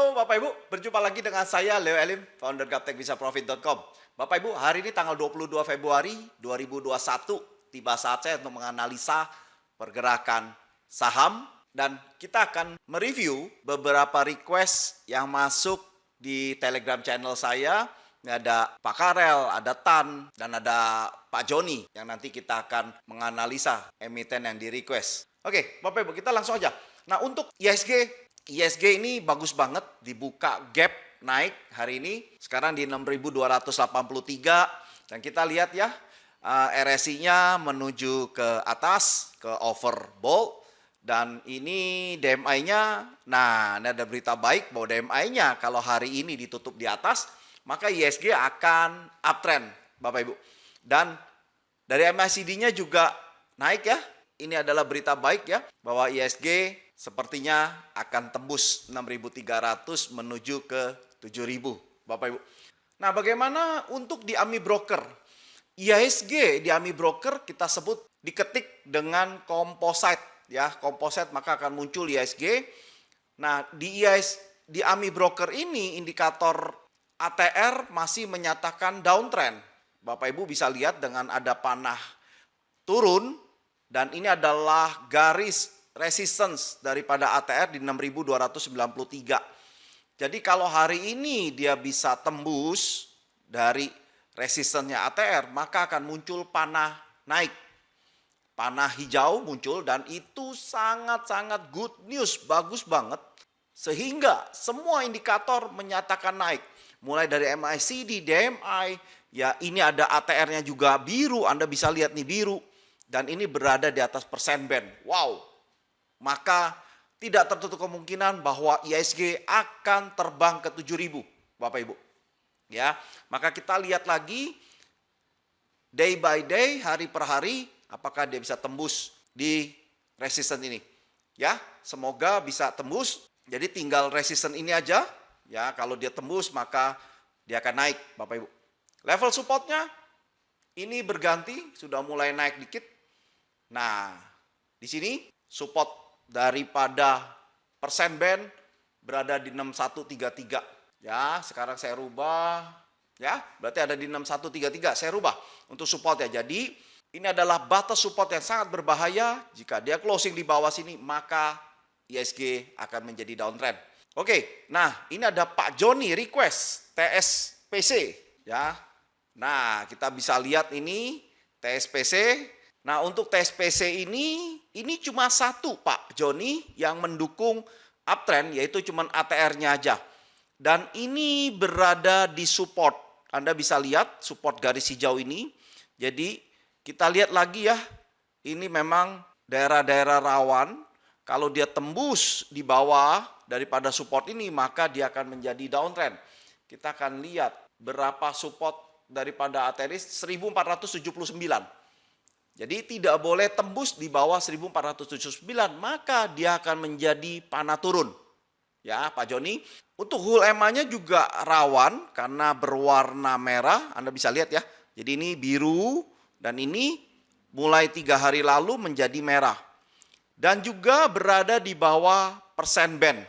Halo Bapak Ibu, berjumpa lagi dengan saya Leo Elim, founder gaptekbisaprofit.com. Bapak Ibu, hari ini tanggal 22 Februari 2021, tiba saat saya untuk menganalisa pergerakan saham dan kita akan mereview beberapa request yang masuk di Telegram channel saya. Ini ada Pak Karel, ada Tan, dan ada Pak Joni yang nanti kita akan menganalisa emiten yang di request. Oke, Bapak Ibu, kita langsung aja. Nah, untuk ISG ini bagus banget, dibuka gap naik hari ini. Sekarang di 6.283 dan kita lihat ya, RSI-nya menuju ke atas, ke overbought. Dan ini DMI-nya, nah ini ada berita baik bahwa DMI-nya kalau hari ini ditutup di atas, maka ISG akan uptrend Bapak Ibu. Dan dari MACD-nya juga naik ya. Ini adalah berita baik ya, bahwa ISG sepertinya akan tembus 6.300 menuju ke 7.000 Bapak Ibu. Nah, bagaimana untuk di AMI Broker? ISG di AMI Broker kita sebut diketik dengan composite ya, composite maka akan muncul ISG. Nah, di AMI Broker ini indikator ATR masih menyatakan downtrend. Bapak Ibu bisa lihat dengan ada panah turun dan ini adalah garis resistance daripada ATR di 6.293. Jadi kalau hari ini dia bisa tembus dari resistance-nya ATR, maka akan muncul panah naik. Panah hijau muncul dan itu sangat-sangat good news, bagus banget. Sehingga semua indikator menyatakan naik. Mulai dari MACD, DMI, ya ini ada ATR-nya juga biru, Anda bisa lihat nih biru. Dan ini berada di atas persen band. Wow. Maka tidak tertutup kemungkinan bahwa ISG akan terbang ke 7.000 Bapak Ibu. Ya, maka kita lihat lagi day by day, hari per hari, apakah dia bisa tembus di resistance ini. Ya, semoga bisa tembus. Jadi tinggal resistance ini aja. Ya, kalau dia tembus maka dia akan naik Bapak Ibu. Level supportnya ini berganti, sudah mulai naik dikit. Nah, di sini support daripada persen band berada di 6133. Ya, sekarang saya rubah ya, berarti ada di 6133. Saya rubah untuk support ya. Jadi, ini adalah batas support yang sangat berbahaya. Jika dia closing di bawah sini, maka ISG akan menjadi downtrend. Oke, nah ini ada Pak Joni request TSPC ya. Nah, kita bisa lihat ini TSPC. Nah, untuk TSPC ini cuma satu Pak Joni yang mendukung uptrend, yaitu cuma ATR-nya aja. Dan ini berada di support. Anda bisa lihat support garis hijau ini. Jadi kita lihat lagi ya, ini memang daerah-daerah rawan. Kalau dia tembus di bawah daripada support ini, maka dia akan menjadi downtrend. Kita akan lihat berapa support daripada ATR 1479. Jadi tidak boleh tembus di bawah 1479, maka dia akan menjadi panah turun. Ya, Pak Joni. Untuk Hul EMA-nya juga rawan karena berwarna merah. Anda bisa lihat ya. Jadi ini biru dan ini mulai 3 hari lalu menjadi merah. Dan juga berada di bawah persen band.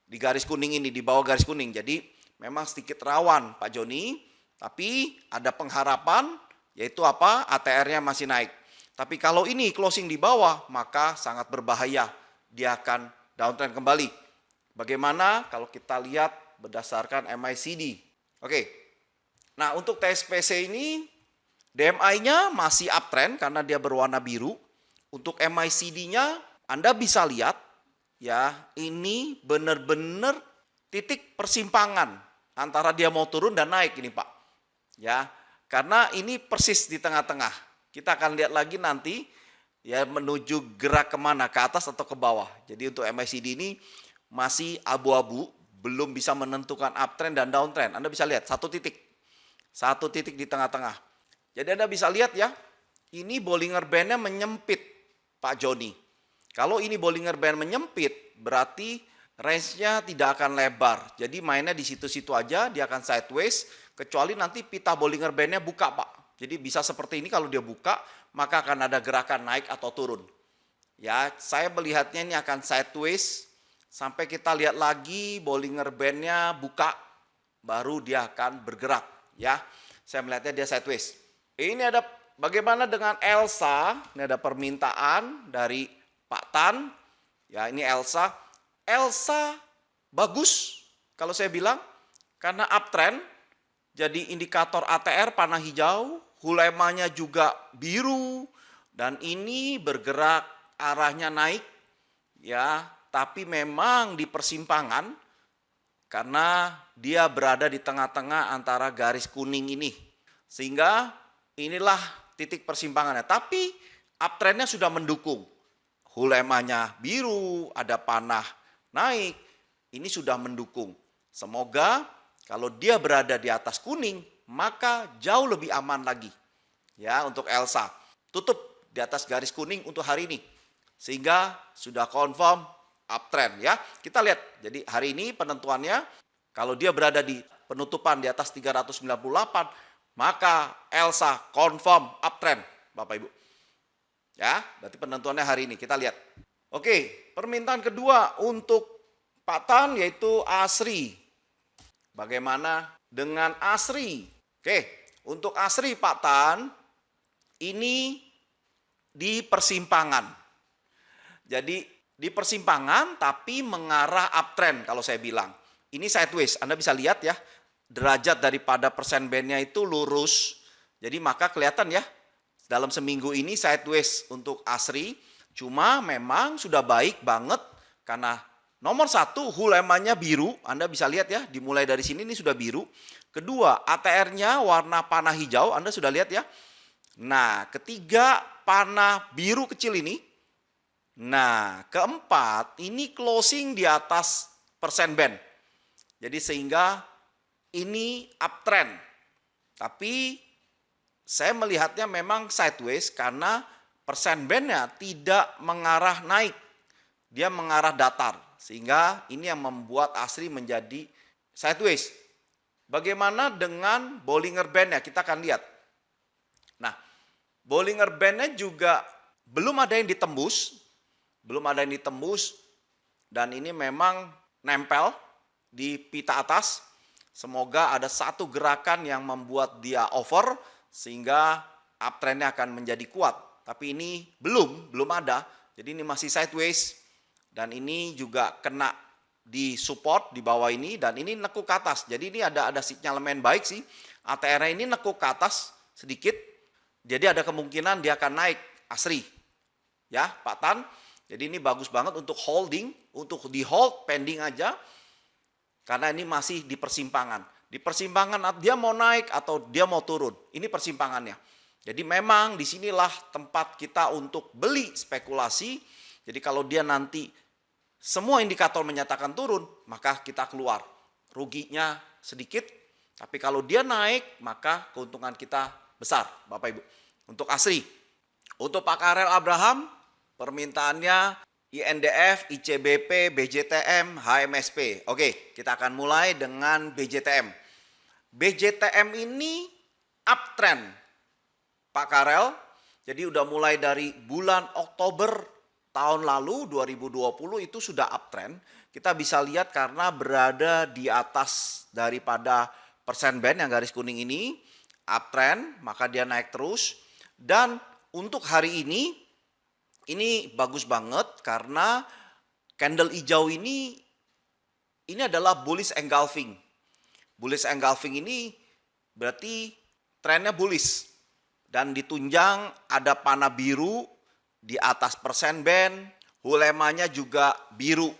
Di garis kuning ini, di bawah garis kuning. Jadi memang sedikit rawan Pak Joni. Tapi ada pengharapan. Yaitu apa? ATR-nya masih naik. Tapi kalau ini closing di bawah, maka sangat berbahaya. Dia akan downtrend kembali. Bagaimana kalau kita lihat berdasarkan MACD? Oke. Nah, untuk TSPC ini, DMI-nya masih uptrend karena dia berwarna biru. Untuk MACD-nya, Anda bisa lihat, ya ini benar-benar titik persimpangan antara dia mau turun dan naik ini Pak. Ya. Karena ini persis di tengah-tengah. Kita akan lihat lagi nanti ya menuju gerak kemana, ke atas atau ke bawah. Jadi untuk MACD ini masih abu-abu, belum bisa menentukan uptrend dan downtrend. Anda bisa lihat satu titik di tengah-tengah. Jadi Anda bisa lihat ya, ini Bollinger Band-nya menyempit Pak Joni. Kalau ini Bollinger Band menyempit, berarti range-nya tidak akan lebar. Jadi mainnya di situ-situ aja, dia akan sideways. Kecuali nanti pita Bollinger Band-nya buka Pak. Jadi bisa seperti ini kalau dia buka, maka akan ada gerakan naik atau turun. Ya, saya melihatnya ini akan sideways sampai kita lihat lagi Bollinger Band-nya buka, baru dia akan bergerak ya. Saya melihatnya dia sideways. Ini ada bagaimana dengan Elsa? Ini ada permintaan dari Pak Tan. Ya, ini Elsa. Elsa bagus kalau saya bilang karena uptrend. Jadi indikator ATR panah hijau, hulemanya juga biru dan ini bergerak arahnya naik ya, tapi memang di persimpangan karena dia berada di tengah-tengah antara garis kuning ini. Sehingga inilah titik persimpangannya. Tapi uptrendnya sudah mendukung. Hulemanya biru, ada panah naik. Ini sudah mendukung. Semoga kalau dia berada di atas kuning, maka jauh lebih aman lagi. Ya, untuk Elsa. Tutup di atas garis kuning untuk hari ini. Sehingga sudah confirm uptrend ya. Kita lihat. Jadi hari ini penentuannya kalau dia berada di penutupan di atas 398, maka Elsa confirm uptrend, Bapak Ibu. Ya, berarti penentuannya hari ini. Kita lihat. Oke, permintaan kedua untuk Pak Tan yaitu ASRI. Bagaimana dengan ASRI? Oke, untuk ASRI Pak Tan, ini di persimpangan. Jadi di persimpangan tapi mengarah uptrend kalau saya bilang. Ini sideways, Anda bisa lihat ya, derajat daripada persen bandnya itu lurus. Jadi maka kelihatan ya, dalam seminggu ini sideways untuk ASRI. Cuma memang sudah baik banget karena nomor satu, hulemanya biru. Anda bisa lihat ya, dimulai dari sini ini sudah biru. Kedua, ATR-nya warna panah hijau. Anda sudah lihat ya. Nah, ketiga, panah biru kecil ini. Nah, keempat, ini closing di atas persen band. Jadi sehingga ini uptrend. Tapi saya melihatnya memang sideways karena persen bandnya tidak mengarah naik. Dia mengarah datar. Sehingga ini yang membuat ASRI menjadi sideways. Bagaimana dengan Bollinger Band-nya? Kita akan lihat. Nah, Bollinger Band-nya juga belum ada yang ditembus. Belum ada yang ditembus. Dan ini memang nempel di pita atas. Semoga ada satu gerakan yang membuat dia over. Sehingga uptrend-nya akan menjadi kuat. Tapi ini belum ada. Jadi ini masih sideways. Dan ini juga kena di support di bawah ini dan ini nekuk ke atas. Jadi ini ada sinyalemen baik sih. ATR ini nekuk ke atas sedikit. Jadi ada kemungkinan dia akan naik ASRI. Ya, Pak Tan. Jadi ini bagus banget untuk holding, untuk di hold pending aja. Karena ini masih di persimpangan. Di persimpangan dia mau naik atau dia mau turun. Ini persimpangannya. Jadi memang disinilah tempat kita untuk beli spekulasi. Jadi kalau dia nanti semua indikator menyatakan turun, maka kita keluar. Ruginya sedikit, tapi kalau dia naik, maka keuntungan kita besar, Bapak Ibu. Untuk ASRI, untuk Pak Karel Abraham, permintaannya INDF, ICBP, BJTM, HMSP. Oke, kita akan mulai dengan BJTM. BJTM ini uptrend, Pak Karel. Jadi udah mulai dari bulan Oktober tahun lalu 2020 itu sudah uptrend. Kita bisa lihat karena berada di atas daripada persen band yang garis kuning ini, uptrend, maka dia naik terus. Dan untuk hari ini bagus banget karena candle hijau ini adalah bullish engulfing. Bullish engulfing ini berarti trennya bullish. Dan ditunjang ada panah biru di atas persen band, hulemanya juga biru.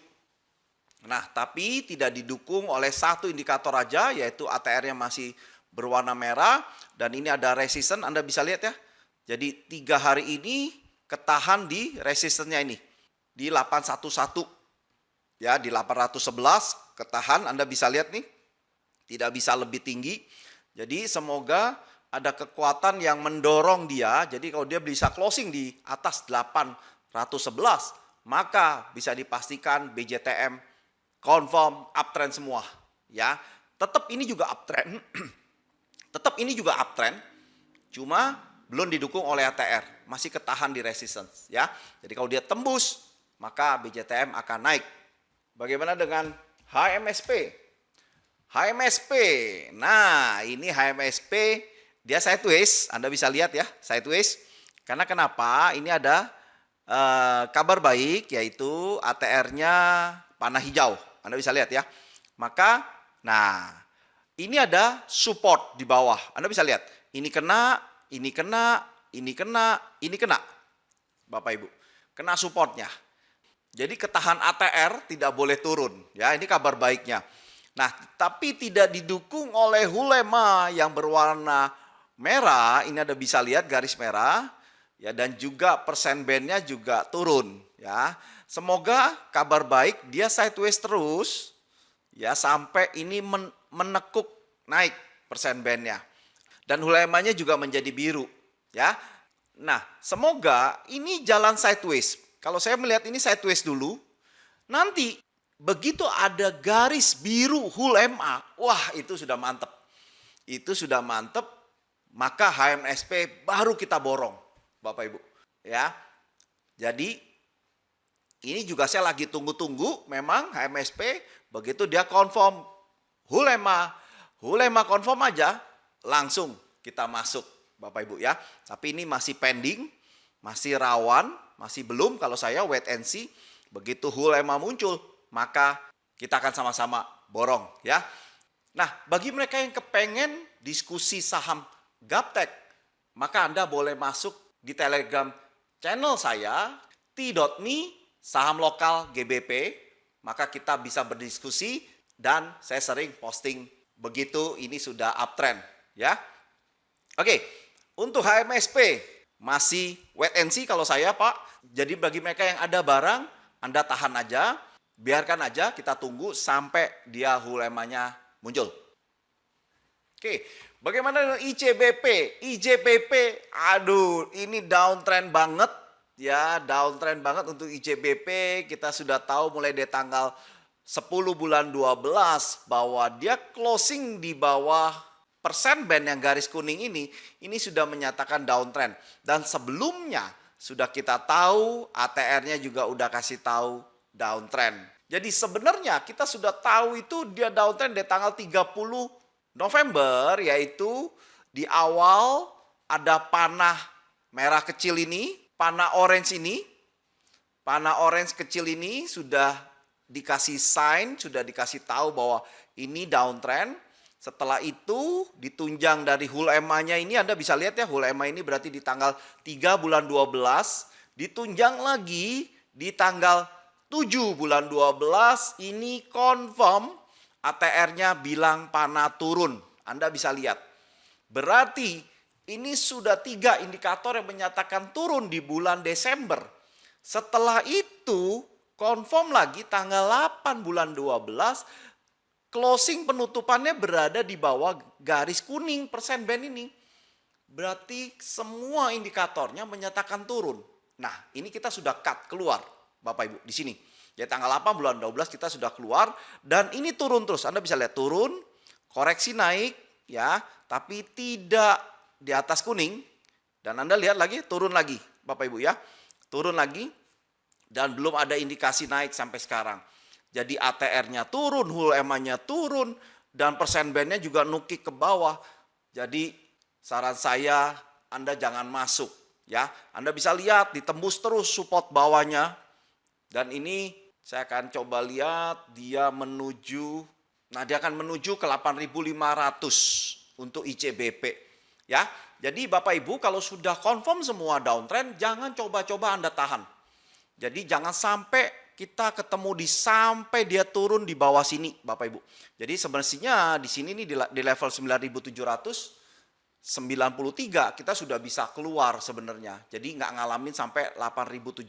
Nah, tapi tidak didukung oleh satu indikator aja, yaitu ATR-nya masih berwarna merah. Dan ini ada resistance, Anda bisa lihat ya. Jadi 3 hari ini ketahan di resistance-nya ini. Di 811. Ya, di 811 ketahan, Anda bisa lihat nih. Tidak bisa lebih tinggi. Jadi semoga ada kekuatan yang mendorong dia. Jadi kalau dia bisa closing di atas 811, maka bisa dipastikan BJTM confirm uptrend semua. Ya, tetap ini juga uptrend. Tetap ini juga uptrend. Cuma belum didukung oleh ATR, masih ketahan di resistance. Ya, jadi kalau dia tembus, maka BJTM akan naik. Bagaimana dengan HMSP? HMSP. Nah, ini HMSP dia sideways. Anda bisa lihat ya, sideways. Karena kenapa? Ini ada kabar baik, yaitu ATR-nya panah hijau. Anda bisa lihat ya. Maka, nah, ini ada support di bawah. Anda bisa lihat. Ini kena, ini kena, ini kena, ini kena. Bapak Ibu, kena supportnya. Jadi ketahan ATR tidak boleh turun. Ya, ini kabar baiknya. Nah, tapi tidak didukung oleh Hulema yang berwarna merah. Ini Anda bisa lihat garis merah. Ya, dan juga persen bandnya juga turun. Ya, semoga kabar baik dia sideways terus. Ya, sampai ini menekuk naik persen bandnya. Dan Hulemanya juga menjadi biru. Ya, nah semoga ini jalan sideways. Kalau saya melihat ini sideways dulu. Nanti begitu ada garis biru Hulema, wah itu sudah mantep. Itu sudah mantep, maka HMSP baru kita borong, Bapak Ibu. Ya, jadi ini juga saya lagi tunggu-tunggu, memang HMSP begitu dia confirm Hulema confirm aja, langsung kita masuk, Bapak Ibu ya. Tapi ini masih pending, masih rawan, masih belum. Kalau saya wait and see, begitu Hulema muncul, maka kita akan sama-sama borong ya. Nah, bagi mereka yang kepengen diskusi saham Gaptek, maka Anda boleh masuk di Telegram channel saya t.me saham lokal GBP, maka kita bisa berdiskusi dan saya sering posting begitu ini sudah uptrend ya. Oke, untuk HMSP masih wait and see kalau saya Pak. Jadi bagi mereka yang ada barang, Anda tahan aja. Biarkan aja kita tunggu sampai dia Hulemanya muncul. Oke, bagaimana dengan ICBP? ICBP, aduh ini downtrend banget ya, downtrend banget untuk ICBP. Kita sudah tahu mulai dari tanggal 10 bulan 12 bahwa dia closing di bawah persen band yang garis kuning ini sudah menyatakan downtrend. Dan sebelumnya sudah kita tahu ATR-nya juga udah kasih tahu downtrend. Jadi sebenarnya kita sudah tahu itu dia downtrend dari tanggal 30 November, yaitu di awal ada panah merah kecil ini, panah orange ini. Panah orange kecil ini sudah dikasih sign, sudah dikasih tahu bahwa ini downtrend. Setelah itu ditunjang dari Hulema-nya ini, Anda bisa lihat ya, Hulema ini berarti di tanggal 3 bulan 12, ditunjang lagi di tanggal 7 bulan 12, ini confirm ATR-nya bilang panah turun. Anda bisa lihat. Berarti ini sudah 3 indikator yang menyatakan turun di bulan Desember. Setelah itu confirm lagi tanggal 8 bulan 12, closing penutupannya berada di bawah garis kuning persen band ini. Berarti semua indikatornya menyatakan turun. Nah, ini kita sudah cut keluar, Bapak Ibu, di sini. Ya tanggal 8 bulan 12 kita sudah keluar dan ini turun terus. Anda bisa lihat turun, koreksi naik ya, tapi tidak di atas kuning. Dan Anda lihat lagi turun lagi, Bapak Ibu ya. Turun lagi dan belum ada indikasi naik sampai sekarang. Jadi ATR-nya turun, Hulema-nya turun, dan persen band-nya juga nukik ke bawah. Jadi saran saya Anda jangan masuk ya. Anda bisa lihat ditembus terus support bawahnya. Dan ini saya akan coba lihat dia menuju, nah dia akan menuju ke 8.500 untuk ICBP ya. Jadi Bapak Ibu kalau sudah confirm semua downtrend, jangan coba-coba Anda tahan. Jadi jangan sampai kita ketemu sampai dia turun di bawah sini, Bapak Ibu. Jadi sebenarnya di sini nih di level 9.793 kita sudah bisa keluar sebenarnya. Jadi nggak ngalamin sampai 8.700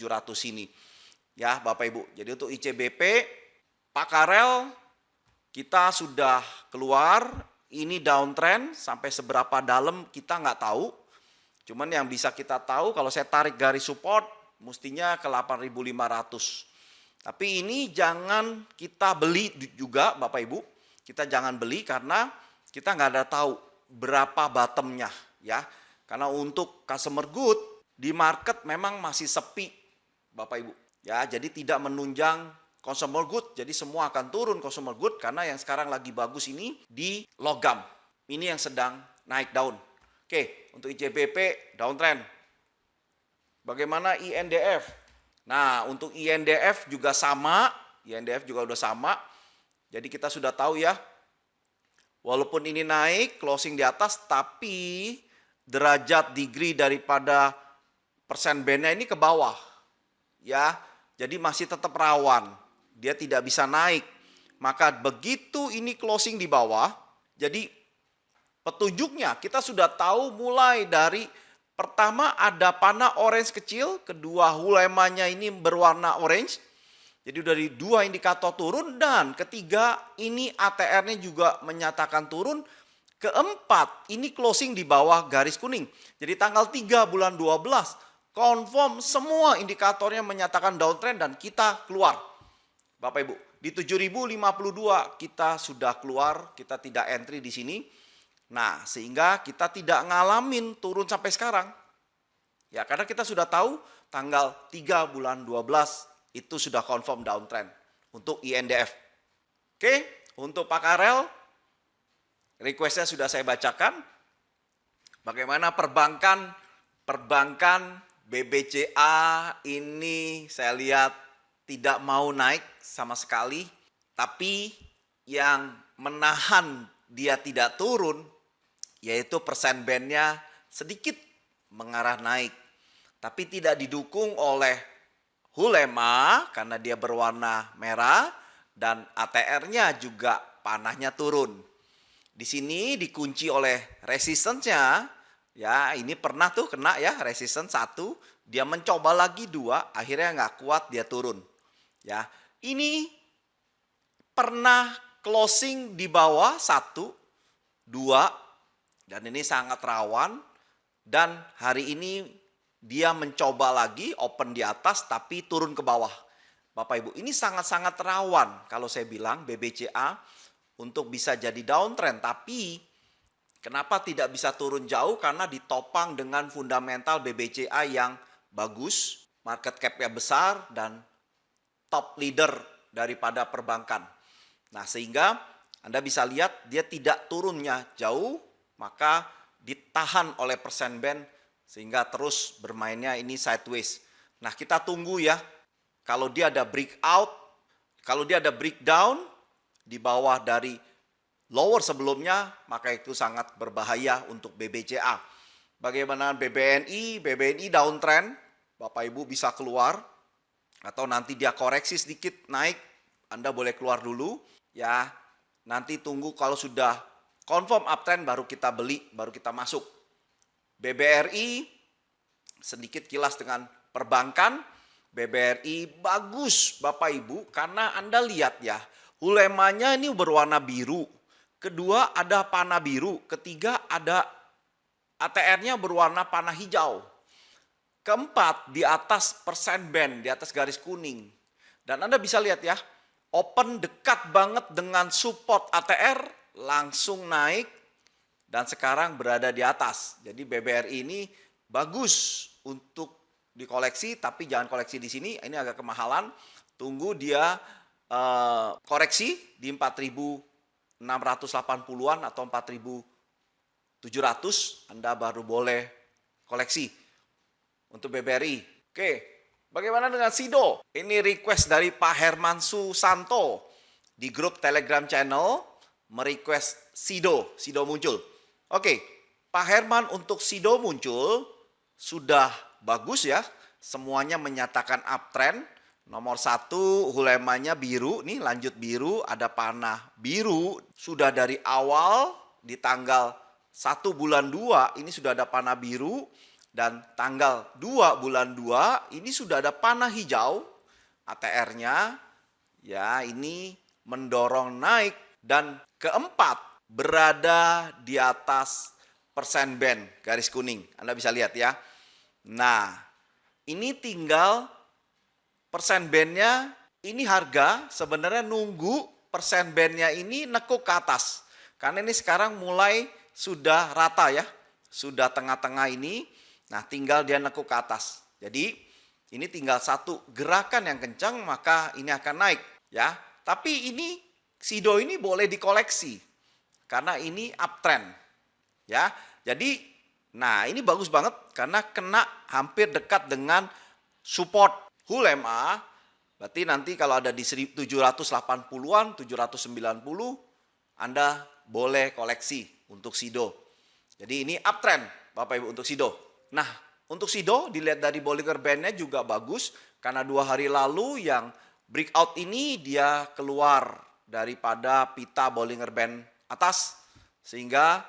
ini. Ya, Bapak Ibu. Jadi untuk ICBP Pak Karel kita sudah keluar, ini downtrend sampai seberapa dalam kita nggak tahu. Cuman yang bisa kita tahu kalau saya tarik garis support mestinya ke 8.500. Tapi ini jangan kita beli juga Bapak Ibu. Kita jangan beli karena kita nggak ada tahu berapa bottomnya ya. Karena untuk customer good di market memang masih sepi Bapak Ibu. Ya, jadi tidak menunjang consumer good. Jadi semua akan turun consumer good karena yang sekarang lagi bagus ini di logam. Ini yang sedang naik daun. Oke, untuk ICBP downtrend. Bagaimana INDF? Nah, untuk INDF juga sama. INDF juga udah sama. Jadi kita sudah tahu ya. Walaupun ini naik, closing di atas, tapi derajat degree daripada persen band-nya ini ke bawah. Ya, jadi masih tetap rawan. Dia tidak bisa naik. Maka begitu ini closing di bawah, jadi petunjuknya kita sudah tahu mulai dari pertama ada panah orange kecil, kedua hulemanya ini berwarna orange. Jadi dari dua indikator turun dan ketiga ini ATR-nya juga menyatakan turun. Keempat ini closing di bawah garis kuning. Jadi tanggal 3 bulan 12 confirm semua indikatornya menyatakan downtrend dan kita keluar. Bapak Ibu, di 7052 kita sudah keluar, kita tidak entry di sini. Nah, sehingga kita tidak ngalamin turun sampai sekarang. Ya, karena kita sudah tahu tanggal 3 bulan 12 itu sudah confirm downtrend untuk INDF. Oke, untuk Pak Karel, requestnya sudah saya bacakan. Bagaimana perbankan BBCA ini saya lihat tidak mau naik sama sekali. Tapi yang menahan dia tidak turun, yaitu persen band-nya sedikit mengarah naik. Tapi tidak didukung oleh Hulema karena dia berwarna merah dan ATR-nya juga panahnya turun. Di sini dikunci oleh resistance-nya. Ya, ini pernah tuh kena ya, resistance 1, dia mencoba lagi 2, akhirnya nggak kuat dia turun. Ya, ini pernah closing di bawah 1, 2 dan ini sangat rawan dan hari ini dia mencoba lagi open di atas tapi turun ke bawah. Bapak Ibu, ini sangat-sangat rawan kalau saya bilang BBCA untuk bisa jadi downtrend. Tapi kenapa tidak bisa turun jauh? Karena ditopang dengan fundamental BBCA yang bagus, market cap-nya besar dan top leader daripada perbankan. Nah, sehingga Anda bisa lihat dia tidak turunnya jauh, maka ditahan oleh persen band sehingga terus bermainnya ini sideways. Nah, kita tunggu ya. Kalau dia ada breakout, kalau dia ada breakdown di bawah dari lower sebelumnya, maka itu sangat berbahaya untuk BBCA. Bagaimana BBNI? BBNI downtrend, Bapak Ibu bisa keluar atau nanti dia koreksi sedikit naik, Anda boleh keluar dulu ya. Nanti tunggu kalau sudah confirm uptrend baru kita beli, baru kita masuk. BBRI, sedikit kilas dengan perbankan. BBRI bagus Bapak Ibu karena Anda lihat ya, hulemanya ini berwarna biru. Kedua ada panah biru. Ketiga ada ATR-nya berwarna panah hijau. Keempat di atas persen band, di atas garis kuning. Dan Anda bisa lihat ya, open dekat banget dengan support ATR, langsung naik. Dan sekarang berada di atas. Jadi BBRI ini bagus untuk dikoleksi, tapi jangan koleksi di sini. Ini agak kemahalan. Tunggu dia koreksi di 4.680-an atau 4.700. Anda baru boleh koleksi untuk BBRI. Oke, bagaimana dengan SIDO? Ini request dari Pak Herman Susanto di grup Telegram channel merequest SIDO muncul. Oke, Pak Herman untuk SIDO muncul sudah bagus ya. Semuanya menyatakan uptrend. Nomor 1 hulemanya biru, nih lanjut biru, ada panah biru. Sudah dari awal di tanggal 1 bulan 2 ini sudah ada panah biru. Dan tanggal 2 bulan 2 ini sudah ada panah hijau. ATR-nya ya ini mendorong naik. Dan keempat, berada di atas persen band garis kuning. Anda bisa lihat ya. Nah, ini tinggal persen bandnya, ini harga sebenarnya nunggu persen bandnya ini nekuk ke atas. Karena ini sekarang mulai sudah rata ya. Sudah tengah-tengah ini. Nah, tinggal dia nekuk ke atas. Jadi, ini tinggal satu gerakan yang kencang maka ini akan naik. ya. Tapi ini SIDO ini boleh dikoleksi karena ini uptrend, ya. Jadi, nah ini bagus banget karena kena hampir dekat dengan support Hull MA. Berarti nanti kalau ada di 780-an, 790, Anda boleh koleksi untuk SIDO. Jadi ini uptrend Bapak Ibu untuk SIDO. Nah, untuk SIDO dilihat dari Bollinger Band-nya juga bagus karena 2 hari lalu yang breakout ini dia keluar daripada pita Bollinger Band atas sehingga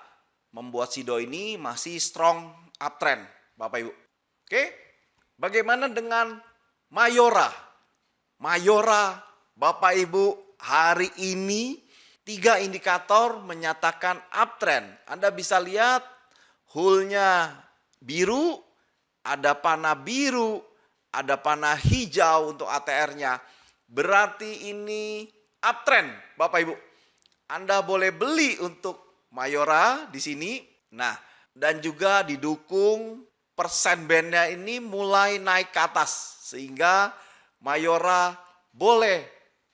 membuat SIDO ini masih strong uptrend Bapak Ibu. Oke. Bagaimana dengan Mayora? Mayora Bapak Ibu hari ini 3 indikator menyatakan uptrend. Anda bisa lihat Hull-nya biru, ada panah biru, ada panah hijau untuk ATR-nya. Berarti ini uptrend, Bapak Ibu. Anda boleh beli untuk Mayora di sini. Nah, dan juga didukung persen band-nya ini mulai naik ke atas. Sehingga Mayora boleh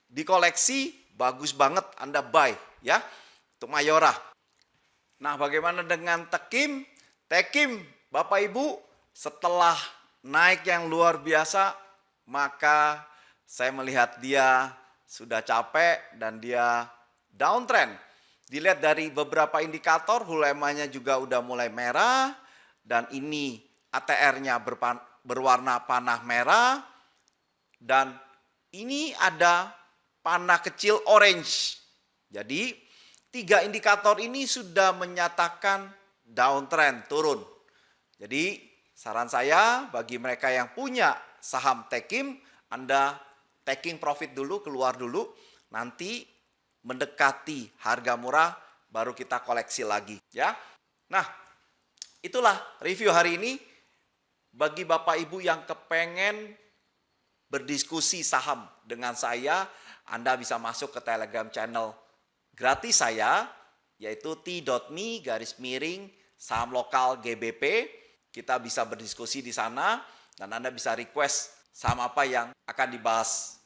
dikoleksi, bagus banget Anda buy ya untuk Mayora. Nah, bagaimana dengan Tekim? Tekim, Bapak Ibu, setelah naik yang luar biasa, maka saya melihat dia sudah capek dan dia downtrend. Dilihat dari beberapa indikator, Hull MA-nya juga udah mulai merah dan ini ATR-nya berwarna panah merah dan ini ada panah kecil orange. Jadi 3 indikator ini sudah menyatakan downtrend, turun. Jadi saran saya bagi mereka yang punya saham Tekim, Anda taking profit dulu, keluar dulu, nanti mendekati harga murah baru kita koleksi lagi ya. Nah, itulah review hari ini. Bagi Bapak Ibu yang kepengen berdiskusi saham dengan saya, Anda bisa masuk ke Telegram channel gratis saya, yaitu t.me/saham lokal GBP. Kita bisa berdiskusi di sana dan Anda bisa request saham apa yang akan dibahas.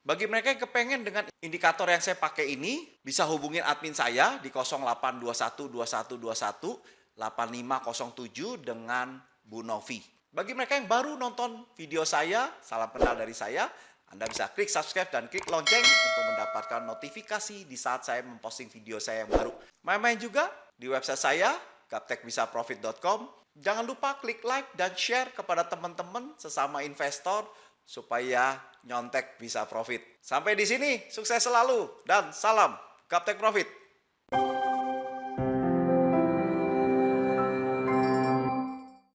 Bagi mereka yang kepengen dengan indikator yang saya pakai ini, bisa hubungin admin saya di 082121218507 dengan Bu Novi. Bagi mereka yang baru nonton video saya, salam kenal dari saya, Anda bisa klik subscribe dan klik lonceng untuk mendapatkan notifikasi di saat saya memposting video saya yang baru. Main-main juga di website saya, gaptekbisaprofit.com. Jangan lupa klik like dan share kepada teman-teman sesama investor supaya nyontek bisa profit. Sampai di sini, sukses selalu dan salam Gaptek Profit.